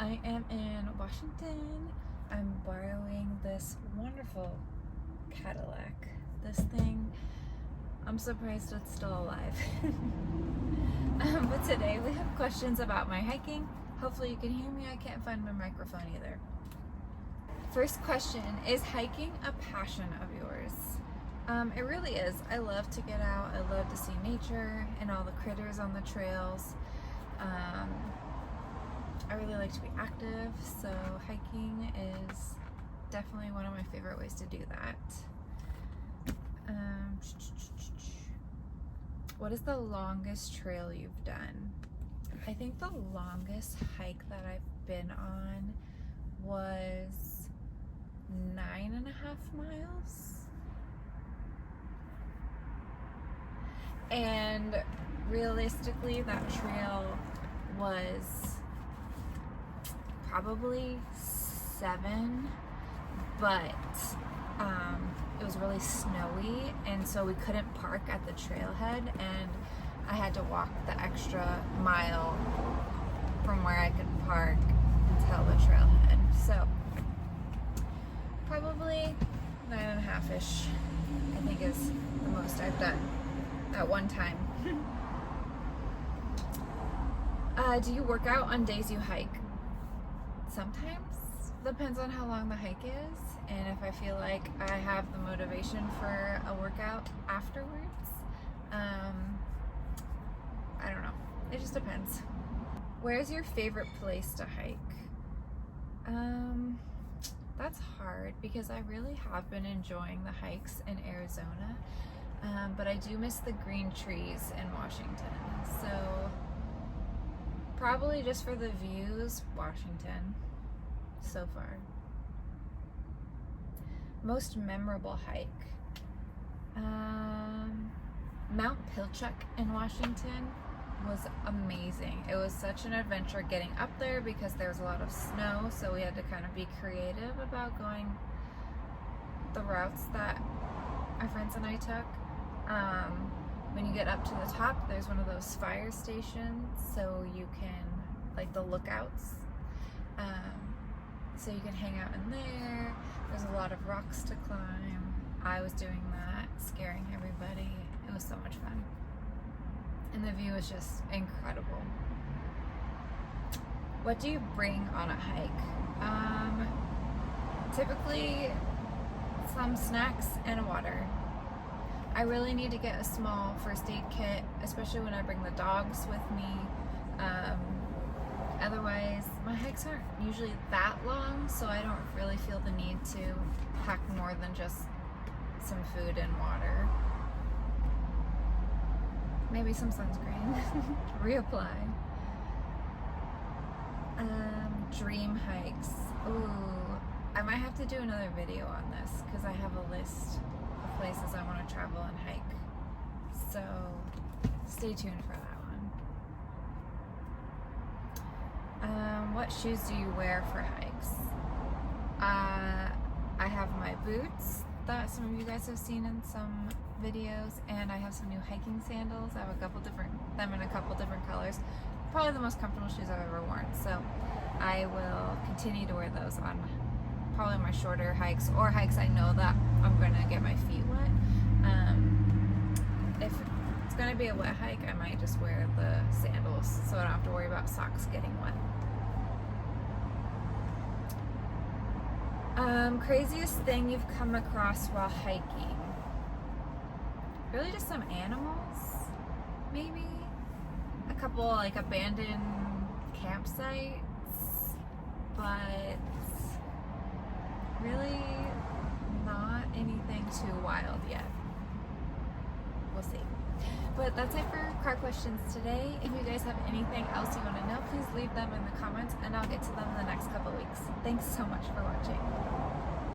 I am in Washington. I'm borrowing this wonderful Cadillac. This thing, I'm surprised it's still alive. But today we have questions about my hiking. Hopefully you can hear me. I can't find my microphone either. First question, is hiking a passion of yours? It really is. I love to get out. I love to see nature and all the critters on the trails. I really like to be active, so hiking is definitely one of my favorite ways to do that. What is the longest trail you've done? I think the longest hike that I've been on was 9.5 miles. And realistically, that trail was probably 7, but it was really snowy, and so we couldn't park at the trailhead, and I had to walk the extra mile from where I could park until the trailhead. So probably 9.5-ish, I think, is the most I've done at one time. Do you work out on days you hike? Sometimes. Depends on how long the hike is, and if I feel like I have the motivation for a workout afterwards. I don't know. It just depends. Where's your favorite place to hike? That's hard because I really have been enjoying the hikes in Arizona, but I do miss the green trees in Washington. So probably just for the views, Washington so far. Most memorable hike. Mount Pilchuck in Washington was amazing. It was such an adventure getting up there because there was a lot of snow, so we had to kind of be creative about going the routes that my friends and I took. When you get up to the top, there's one of those fire stations, so you can, like the lookouts, so you can hang out in there. There's a lot of rocks to climb. I was doing that, scaring everybody. It was so much fun. And the view is just incredible. What do you bring on a hike? Typically some snacks and water. I really need to get a small first aid kit, especially when I bring the dogs with me. Otherwise, my hikes aren't usually that long, so I don't really feel the need to pack more than just some food and water. Maybe some sunscreen. Reapply. Dream hikes. Ooh, I might have to do another video on this because I have a list of places I want to travel and hike. So stay tuned for that one. What shoes do you wear for hikes? I have my boots that some of you guys have seen in some videos, and I have some new hiking sandals. I have them in a couple different colors. Probably the most comfortable shoes I've ever worn, so I will continue to wear those on probably my shorter hikes or hikes I know that I'm gonna get my feet wet. If it's gonna be a wet hike, I might just wear the sandals so I don't have to worry about socks getting wet. Craziest thing you've come across while hiking? Really just some animals, maybe a couple like abandoned campsites, but really not anything too wild yet. We'll see. But that's it for car questions today. If you guys have anything else you want to know, please leave them in the comments and I'll get to them in the next couple weeks. Thanks so much for watching.